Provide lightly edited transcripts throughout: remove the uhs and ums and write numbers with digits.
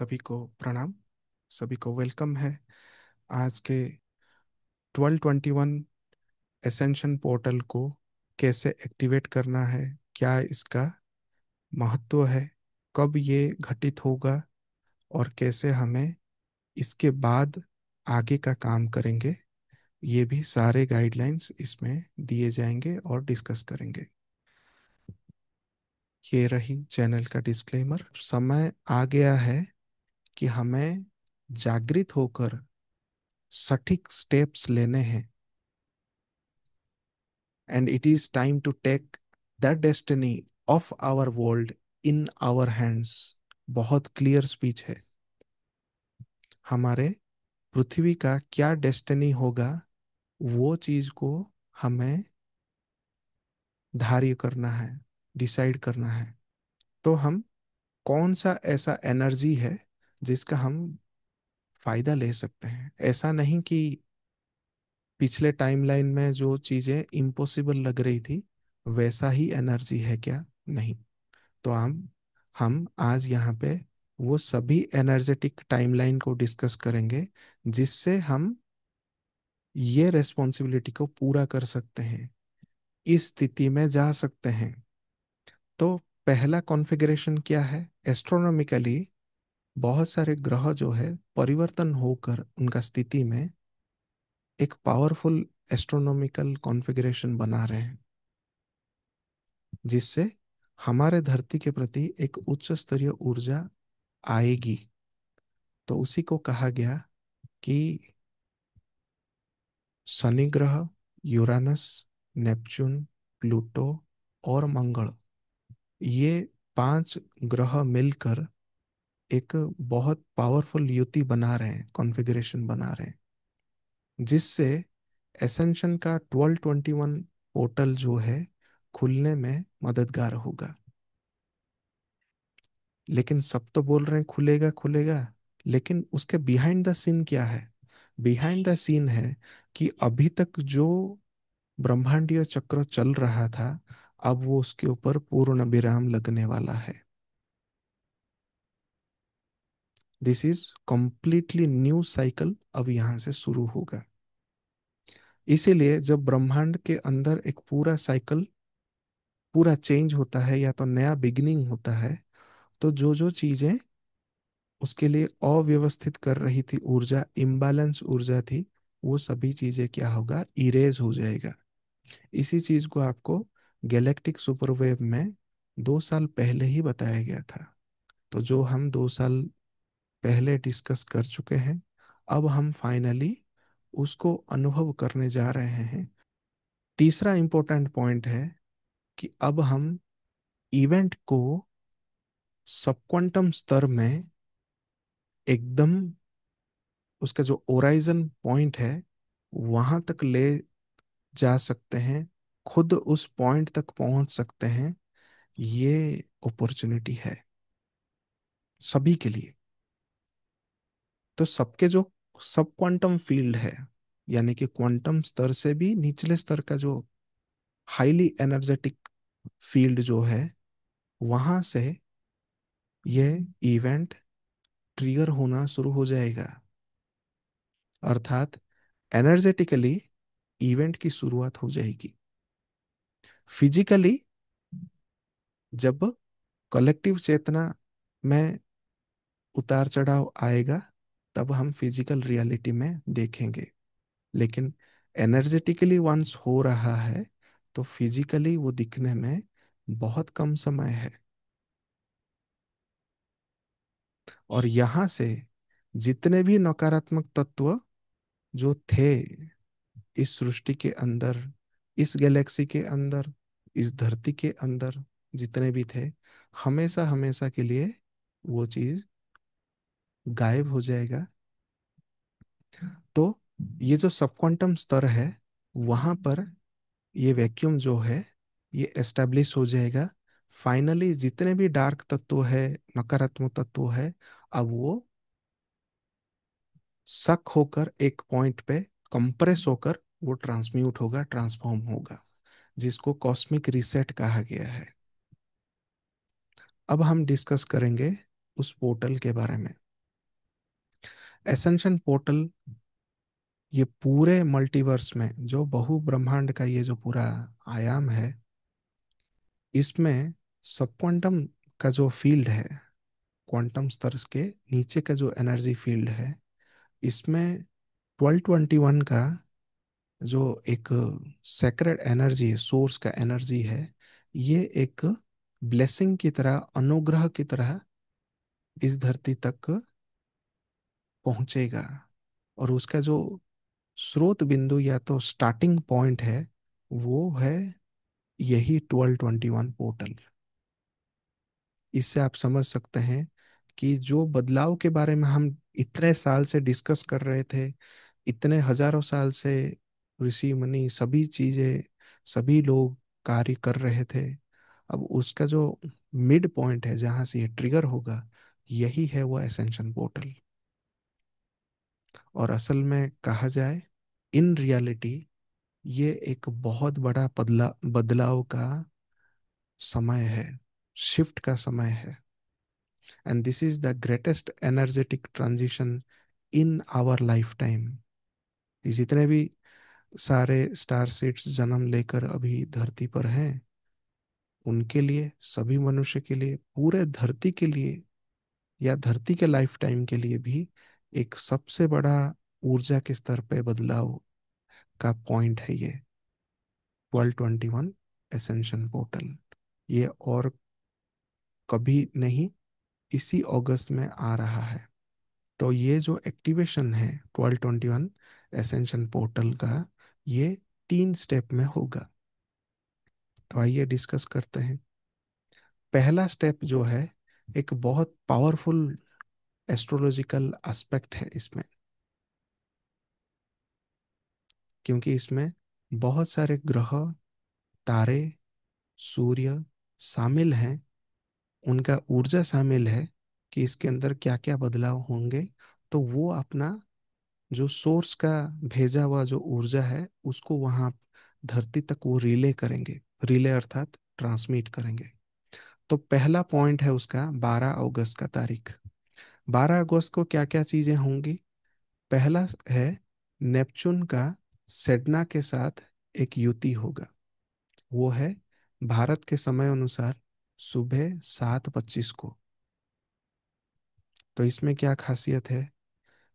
सभी को प्रणाम। सभी को वेलकम है आज के 1221 एसेंशन पोर्टल को कैसे एक्टिवेट करना है, क्या इसका महत्व है, कब ये घटित होगा और कैसे हमें इसके बाद आगे का काम करेंगे। ये भी सारे गाइडलाइंस इसमें दिए जाएंगे और डिस्कस करेंगे। ये रही चैनल का डिस्क्लेमर। समय आ गया है कि हमें जागृत होकर सटीक स्टेप्स लेने हैं, and it is time to take the destiny of our world in our hands. बहुत क्लियर स्पीच है। हमारे पृथ्वी का क्या डेस्टिनी होगा, वो चीज को हमें धार्य करना है, डिसाइड करना है। तो हम कौन सा ऐसा एनर्जी है जिसका हम फायदा ले सकते हैं। ऐसा नहीं कि पिछले टाइमलाइन में जो चीजें इम्पॉसिबल लग रही थी वैसा ही एनर्जी है क्या, नहीं। तो हम आज यहाँ पे वो सभी एनर्जेटिक टाइमलाइन को डिस्कस करेंगे जिससे हम ये रेस्पॉन्सिबिलिटी को पूरा कर सकते हैं, इस स्थिति में जा सकते हैं। तो पहला कॉन्फ़िगरेशन क्या है? एस्ट्रोनॉमिकली बहुत सारे ग्रह जो है परिवर्तन होकर उनका स्थिति में एक पावरफुल एस्ट्रोनॉमिकल कॉन्फ़िगरेशन बना रहे हैं, जिससे हमारे धरती के प्रति एक उच्च स्तरीय ऊर्जा आएगी। तो उसी को कहा गया कि शनि ग्रह, यूरानस, नेपच्यून, प्लूटो और मंगल, ये पांच ग्रह मिलकर एक बहुत पावरफुल युति बना रहे हैं, कॉन्फ़िगरेशन बना रहे हैं, जिससे एसेंशन का 1221 पोर्टल जो है खुलने में मददगार होगा। लेकिन सब तो बोल रहे हैं खुलेगा खुलेगा, लेकिन उसके बिहाइंड द सीन क्या है? बिहाइंड द सीन है कि अभी तक जो ब्रह्मांडीय चक्र चल रहा था, अब वो उसके ऊपर पूर्ण विराम लगने वाला है। This is completely new cycle अब यहाँ से शुरू होगा। इसीलिए जब ब्रह्मांड के अंदर एक पूरा साइकिल पूरा चेंज होता है या तो नया बिगिनिंग होता है, तो जो जो चीजें उसके लिए अव्यवस्थित कर रही थी, ऊर्जा इम्बैलेंस ऊर्जा थी, वो सभी चीजें क्या होगा, इरेज हो जाएगा। इसी चीज को आपको गैलेक्टिक सुपरवेव में 2 साल पहले ही बताया गया था। तो जो हम 2 साल पहले डिस्कस कर चुके हैं, अब हम फाइनली उसको अनुभव करने जा रहे हैं। तीसरा इंपॉर्टेंट पॉइंट है कि अब हम इवेंट को सब क्वांटम स्तर में एकदम उसका जो ओराइजन पॉइंट है वहां तक ले जा सकते हैं, खुद उस पॉइंट तक पहुंच सकते हैं। ये अपॉर्चुनिटी है सभी के लिए। तो सबके जो सब क्वांटम फील्ड है, यानी कि क्वांटम स्तर से भी निचले स्तर का जो हाईली एनर्जेटिक फील्ड जो है, वहां से ये इवेंट ट्रिगर होना शुरू हो जाएगा। अर्थात एनर्जेटिकली इवेंट की शुरुआत हो जाएगी। फिजिकली जब कलेक्टिव चेतना में उतार चढ़ाव आएगा, तब हम फिजिकल रियलिटी में देखेंगे। लेकिन एनर्जेटिकली वंस हो रहा है तो फिजिकली वो दिखने में बहुत कम समय है। और यहाँ से जितने भी नकारात्मक तत्व जो थे इस सृष्टि के अंदर, इस गैलेक्सी के अंदर, इस धरती के अंदर जितने भी थे, हमेशा हमेशा के लिए वो चीज गायब हो जाएगा। तो ये जो सब क्वांटम स्तर है, वहां पर ये वैक्यूम जो है ये एस्टेब्लिश हो जाएगा। फाइनली जितने भी डार्क तत्व है, नकारात्मक तत्व है, अब वो सक होकर एक पॉइंट पे कंप्रेस होकर वो ट्रांसम्यूट होगा, ट्रांसफॉर्म होगा, जिसको कॉस्मिक रीसेट कहा गया है। अब हम डिस्कस करेंगे उस पोर्टल के बारे में। एसेंशन पोर्टल, ये पूरे मल्टीवर्स में जो बहु ब्रह्मांड का ये जो पूरा आयाम है, इसमें सब क्वांटम का जो फील्ड है, क्वांटम स्तर के नीचे का जो एनर्जी फील्ड है, इसमें 1221 का जो एक सेक्रेड एनर्जी है, सोर्स का एनर्जी है, ये एक ब्लेसिंग की तरह, अनुग्रह की तरह इस धरती तक पहुंचेगा। और उसका जो स्रोत बिंदु या तो स्टार्टिंग पॉइंट है, वो है यही 1221 पोर्टल। इससे आप समझ सकते हैं कि जो बदलाव के बारे में हम इतने साल से डिस्कस कर रहे थे, इतने हजारों साल से ऋषि मुनि सभी चीजें, सभी लोग कार्य कर रहे थे, अब उसका जो मिड पॉइंट है जहां से ये ट्रिगर होगा, यही है वो एसेंशन पोर्टल। और असल में कहा जाए, इन रियलिटी ये एक बहुत बड़ा बदलाव का समय है, शिफ्ट का समय है। And this is the greatest energetic transition in our lifetime. जितने भी सारे स्टार सीड्स जन्म लेकर अभी धरती पर हैं, उनके लिए, सभी मनुष्य के लिए, पूरे धरती के लिए, या धरती के लाइफ टाइम के लिए भी एक सबसे बड़ा ऊर्जा के स्तर पे बदलाव का पॉइंट है ये 1221 एसेंशन पोर्टल। ये और कभी नहीं, इसी अगस्त में आ रहा है। तो ये जो एक्टिवेशन है 1221 एसेंशन पोर्टल का, ये 3 स्टेप में होगा। तो आइए डिस्कस करते हैं। पहला स्टेप जो है, एक बहुत पावरफुल एस्ट्रोलॉजिकल एस्पेक्ट है इसमें, क्योंकि इसमें बहुत सारे ग्रह, तारे, सूर्य शामिल हैं, उनका ऊर्जा शामिल है कि इसके अंदर क्या क्या बदलाव होंगे। तो वो अपना जो सोर्स का भेजा हुआ जो ऊर्जा है, उसको वहाँ धरती तक वो रिले करेंगे। रिले अर्थात ट्रांसमिट करेंगे। तो पहला पॉइंट है उसका 12 अगस्त का तारीख। 12 अगस्त को क्या क्या चीजें होंगी? पहला है, नेपच्यून का सेडना के साथ एक युति होगा। वो है भारत के समय अनुसार सुबह 7:25 को। तो इसमें क्या खासियत है?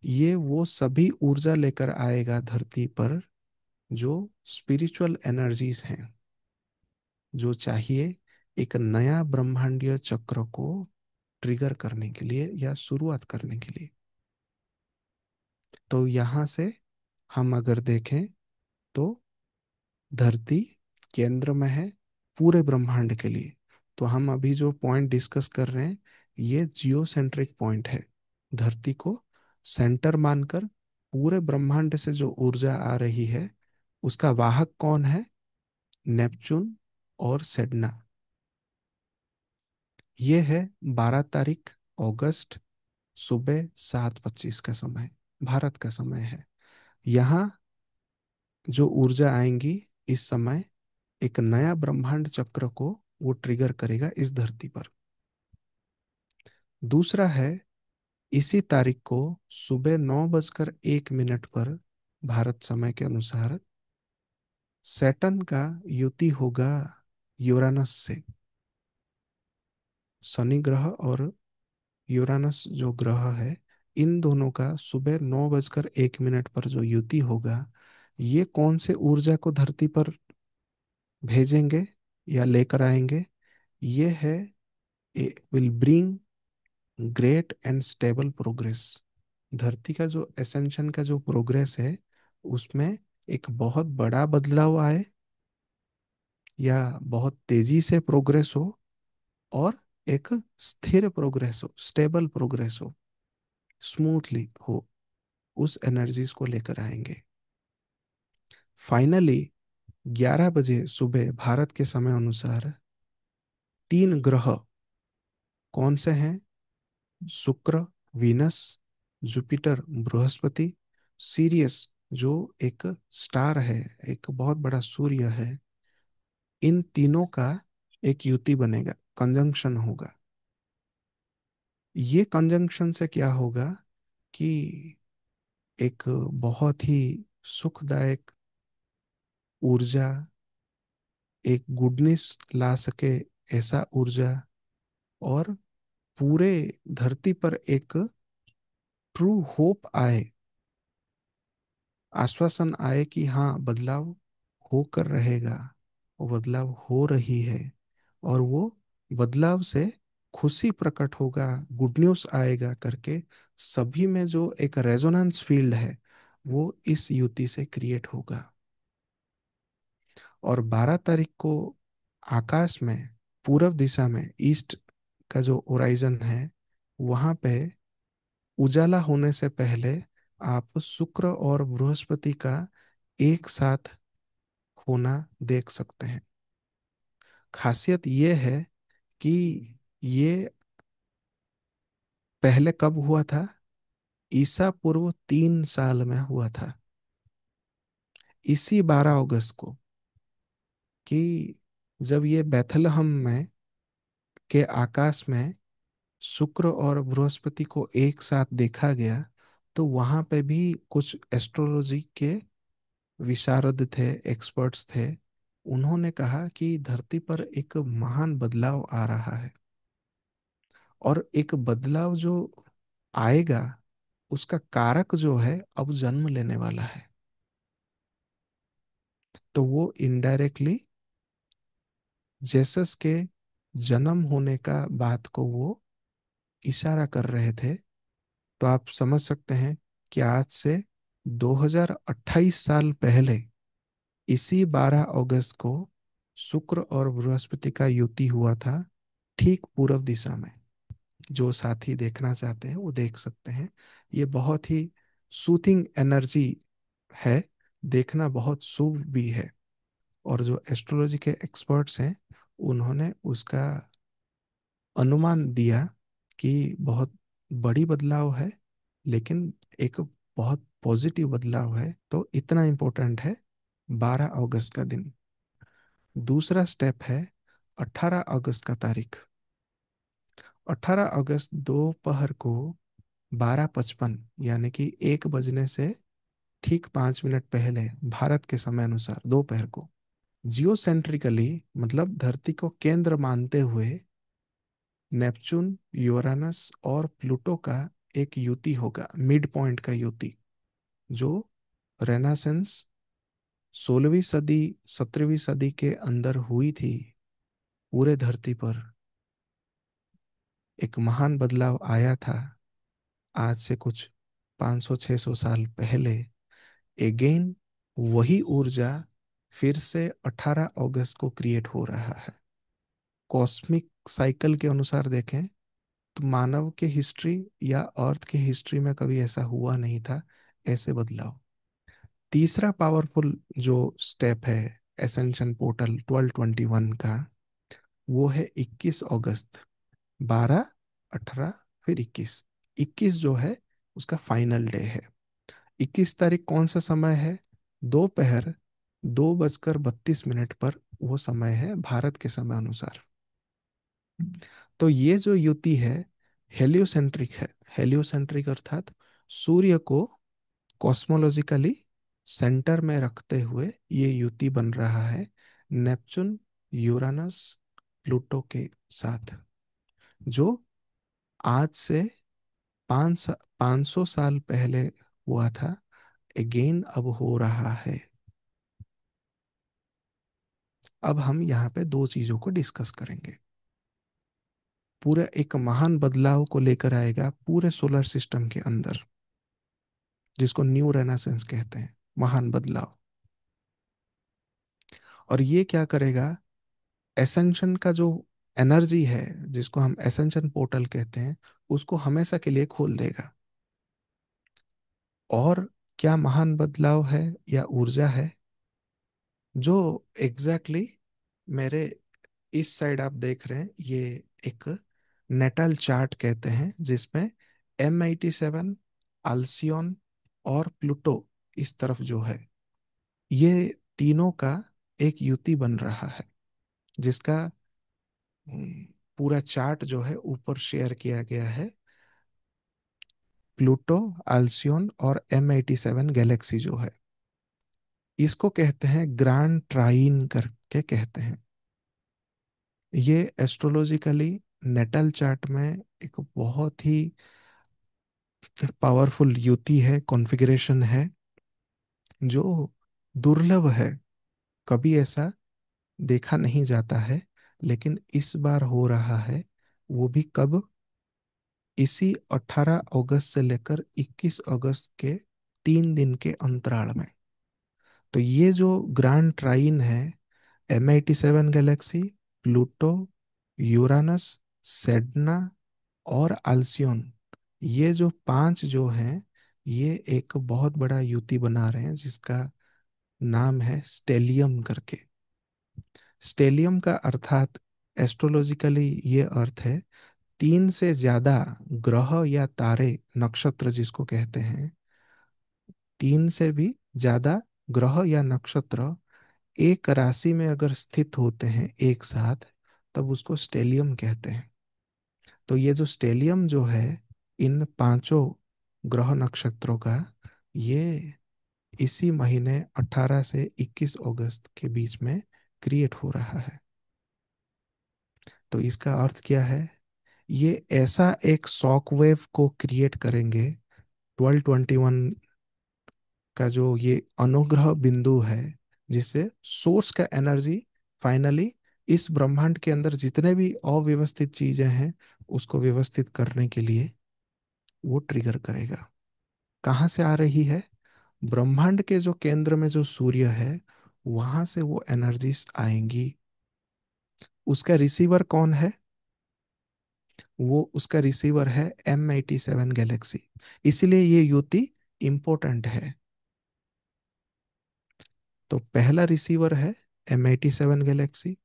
ये वो सभी ऊर्जा लेकर आएगा धरती पर जो स्पिरिचुअल एनर्जीज हैं, जो चाहिए एक नया ब्रह्मांडीय चक्र को ट्रिगर करने के लिए या शुरुआत करने के लिए। तो यहाँ से हम अगर देखें तो धरती केंद्र में है पूरे ब्रह्मांड के लिए। तो हम अभी जो पॉइंट डिस्कस कर रहे हैं, ये जियो सेंट्रिक पॉइंट है। धरती को सेंटर मानकर पूरे ब्रह्मांड से जो ऊर्जा आ रही है, उसका वाहक कौन है? नेपच्यून और सेडना। ये है 12 तारीख अगस्त, सुबह 7:25 का समय, भारत का समय है। यहाँ जो ऊर्जा आएंगी, इस समय एक नया ब्रह्मांड चक्र को वो ट्रिगर करेगा इस धरती पर। दूसरा है, इसी तारीख को सुबह 9:01 पर भारत समय के अनुसार सैटर्न का युति होगा यूरानस से। शनि ग्रह और यूरानस जो ग्रह है, इन दोनों का सुबह 9:01 पर जो युति होगा, ये कौन से ऊर्जा को धरती पर भेजेंगे या लेकर आएंगे? ये है, will bring great and stable progress. धरती का जो एसेंशन का जो प्रोग्रेस है, उसमें एक बहुत बड़ा बदलाव आए, या बहुत तेजी से प्रोग्रेस हो, और एक स्थिर प्रोग्रेस हो, स्टेबल प्रोग्रेस हो, स्मूथली हो, उस एनर्जीज को लेकर आएंगे। फाइनली 11 बजे सुबह भारत के समय अनुसार 3 ग्रह कौन से हैं? शुक्र, वीनस, जुपिटर, बृहस्पति, सीरियस जो एक स्टार है, एक बहुत बड़ा सूर्य है, इन तीनों का एक युति बनेगा, कंजंक्शन होगा। ये कंजंक्शन से क्या होगा? कि एक बहुत ही सुखदायक ऊर्जा, एक गुडनेस ला सके, ऐसा ऊर्जा, और पूरे धरती पर एक ट्रू होप आए, आश्वासन आए कि हाँ, बदलाव होकर रहेगा, वो बदलाव हो रही है, और वो बदलाव से खुशी प्रकट होगा, गुड न्यूज़ आएगा करके सभी में जो एक रेजोनेंस फील्ड है वो इस युति से क्रिएट होगा। और 12 तारीख को आकाश में पूरब दिशा में ईस्ट का जो ओराइजन है वहां पे उजाला होने से पहले आप शुक्र और बृहस्पति का एक साथ होना देख सकते हैं। खासियत ये है कि ये पहले कब हुआ था? ईसा पूर्व 3 साल में हुआ था, इसी 12 अगस्त को, कि जब ये बेथलहम में के आकाश में शुक्र और बृहस्पति को एक साथ देखा गया, तो वहां पे भी कुछ एस्ट्रोलॉजी के विशारद थे, एक्सपर्ट्स थे। उन्होंने कहा कि धरती पर एक महान बदलाव आ रहा है, और एक बदलाव जो आएगा उसका कारक जो है अब जन्म लेने वाला है। तो वो इनडायरेक्टली जेसस के जन्म होने का बात को वो इशारा कर रहे थे। तो आप समझ सकते हैं कि आज से 2028 साल पहले इसी 12 अगस्त को शुक्र और बृहस्पति का युति हुआ था, ठीक पूर्व दिशा में। जो साथी देखना चाहते हैं वो देख सकते हैं। ये बहुत ही सूथिंग एनर्जी है, देखना बहुत शुभ भी है। और जो एस्ट्रोलॉजी के एक्सपर्ट्स हैं उन्होंने उसका अनुमान दिया कि बहुत बड़ी बदलाव है, लेकिन एक बहुत पॉजिटिव बदलाव है। तो इतना इम्पोर्टेंट है 12 अगस्त का दिन। दूसरा स्टेप है 18 अगस्त का तारीख। 18 अगस्त दोपहर को 12:55 यानी कि 1 बजने से ठीक 5 मिनट पहले भारत के समय अनुसार दोपहर को, जियोसेंट्रिकली मतलब धरती को केंद्र मानते हुए, नेपच्यून, यूरानस और प्लूटो का एक युति होगा, मिड पॉइंट का युति, जो रेनासेंस 16वीं सदी 17वीं सदी के अंदर हुई थी। पूरे धरती पर एक महान बदलाव आया था आज से कुछ 500-600 साल पहले। एगेन वही ऊर्जा फिर से 18 अगस्त को क्रिएट हो रहा है। कॉस्मिक साइकिल के अनुसार देखें तो मानव के हिस्ट्री या अर्थ के हिस्ट्री में कभी ऐसा हुआ नहीं था, ऐसे बदलाव। तीसरा पावरफुल जो स्टेप है एसेंशन पोर्टल 1221 का, वो है 21 अगस्त। 12, 18, फिर 21। 21 जो है उसका फाइनल डे है। 21 तारीख कौन सा समय है? दोपहर 2:32 पर वो समय है भारत के समय अनुसार। तो ये जो युति है हेलियोसेंट्रिक है। हेलियोसेंट्रिक अर्थात सूर्य को कॉस्मोलॉजिकली सेंटर में रखते हुए ये युति बन रहा है नेपच्यून, यूरानस, प्लूटो के साथ, जो आज से 500 साल पहले हुआ था, अगेन अब हो रहा है। अब हम यहाँ पे दो चीजों को डिस्कस करेंगे। पूरा एक महान बदलाव को लेकर आएगा पूरे सोलर सिस्टम के अंदर, जिसको न्यू रेनासेंस कहते हैं, महान बदलाव। और ये क्या करेगा? एसेंशन का जो एनर्जी है, जिसको हम एसेंशन पोर्टल कहते हैं, उसको हमेशा के लिए खोल देगा। और क्या महान बदलाव है या ऊर्जा है? जो एग्जैक्टली मेरे इस साइड आप देख रहे हैं, ये एक नेटल चार्ट कहते हैं, जिसमें M87, अल्सियन और प्लूटो इस तरफ जो है, ये तीनों का एक युति बन रहा है, जिसका हम्म, पूरा चार्ट जो है ऊपर शेयर किया गया है प्लूटो, आल्सियन और M87 गैलेक्सी जो है, इसको कहते हैं ग्रैंड ट्राइन करके कहते हैं। ये एस्ट्रोलॉजिकली नेटल चार्ट में एक बहुत ही पावरफुल युति है, कॉन्फ़िगरेशन है, जो दुर्लभ है। कभी ऐसा देखा नहीं जाता है, लेकिन इस बार हो रहा है। वो भी कब? इसी 18 अगस्त से लेकर 21 अगस्त के 3 दिन के अंतराल में। तो ये जो ग्रैंड ट्राइन है, M87 Galaxy, Pluto, Uranus, Sedna और अल्सियन, ये जो पांच जो हैं, ये एक बहुत बड़ा युति बना रहे हैं जिसका नाम है स्टेलियम करके। स्टेलियम का अर्थात एस्ट्रोलॉजिकली ये अर्थ है, 3 से ज्यादा ग्रह या तारे, नक्षत्र जिसको कहते हैं, 3 से भी ज्यादा ग्रह या नक्षत्र एक राशि में अगर स्थित होते हैं एक साथ, तब उसको स्टेलियम कहते हैं। तो ये जो स्टेलियम जो है, इन पांचों ग्रह नक्षत्रों का, ये इसी महीने 18 से 21 अगस्त के बीच में क्रिएट हो रहा है। तो इसका अर्थ क्या है? ये ऐसा एक शॉक वेव को क्रिएट करेंगे। 1221 का जो ये अनुग्रह बिंदु है, जिससे सोर्स का एनर्जी फाइनली इस ब्रह्मांड के अंदर जितने भी अव्यवस्थित चीजें हैं, उसको व्यवस्थित करने के लिए वो ट्रिगर करेगा। कहाँ से आ रही है? ब्रह्मांड के जो केंद्र में जो सूर्य है, वहां से वो एनर्जीज आएंगी। उसका रिसीवर कौन है? वो उसका रिसीवर है M87 गैलेक्सी। इसलिए ये युति इंपॉर्टेंट है। तो पहला रिसीवर है M87 गैलेक्सी।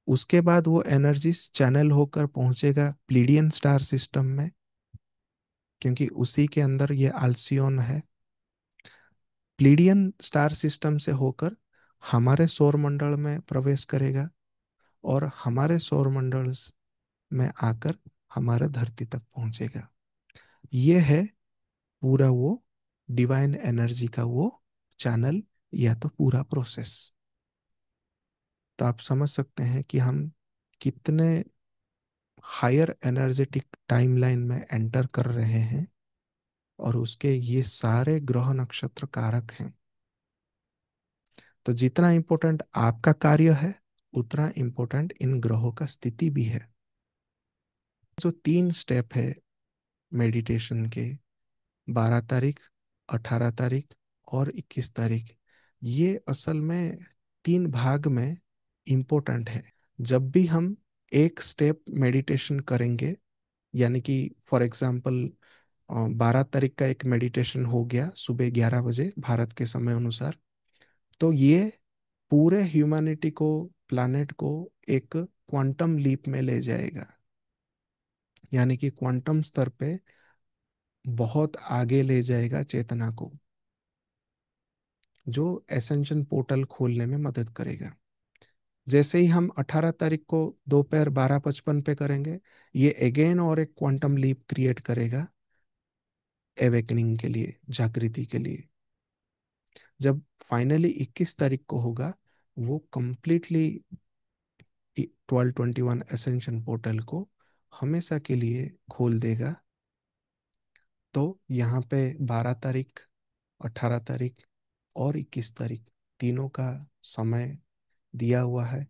उसके बाद वो एनर्जीज चैनल होकर पहुंचेगा प्लीडियन स्टार सिस्टम में, क्योंकि उसी के अंदर ये आल्सियन है। प्लीडियन स्टार सिस्टम से होकर हमारे सौर मंडल में प्रवेश करेगा, और हमारे सौर मंडल में आकर हमारे धरती तक पहुंचेगा। ये है पूरा वो डिवाइन एनर्जी का वो चैनल, या तो पूरा प्रोसेस। तो आप समझ सकते हैं कि हम कितने हायर एनर्जेटिक टाइमलाइन में एंटर कर रहे हैं, और उसके ये सारे ग्रह नक्षत्र कारक हैं। तो जितना इम्पोर्टेंट आपका कार्य है, उतना इम्पोर्टेंट इन ग्रहों का स्थिति भी है। जो 3 स्टेप है मेडिटेशन के, 12 तारीख, 18 तारीख और 21 तारीख, ये असल में 3 भाग में इम्पोर्टेंट है। जब भी हम एक स्टेप मेडिटेशन करेंगे, यानी कि फॉर एग्जांपल 12 तारीख का एक मेडिटेशन हो गया सुबह 11 बजे भारत के समय अनुसार, तो ये पूरे ह्यूमैनिटी को, प्लानेट को एक क्वांटम लीप में ले जाएगा। यानी कि क्वांटम स्तर पे बहुत आगे ले जाएगा चेतना को, जो एसेंशन पोर्टल खोलने में मदद करेगा। जैसे ही हम 18 तारीख को दोपहर 12:55 पे करेंगे, ये अगेन और एक क्वांटम लीप क्रिएट करेगा एवेकनिंग के लिए, जागृति के लिए। जब फाइनली 21 तारीख को होगा, वो कंप्लीटली 1221 एसेंशन पोर्टल को हमेशा के लिए खोल देगा। तो यहाँ पे 12 तारीख, 18 तारीख और 21 तारीख, तीनों का समय दिया हुआ है।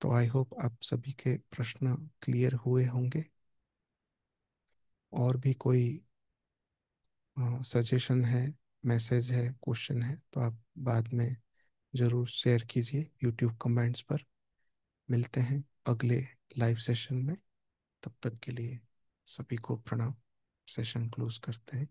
तो आई होप आप सभी के प्रश्न क्लियर हुए होंगे। और भी कोई सजेशन है, मैसेज है, क्वेश्चन है, तो आप बाद में ज़रूर शेयर कीजिए यूट्यूब कमेंट्स पर। मिलते हैं अगले लाइव सेशन में। तब तक के लिए सभी को प्रणाम। सेशन क्लोज करते हैं।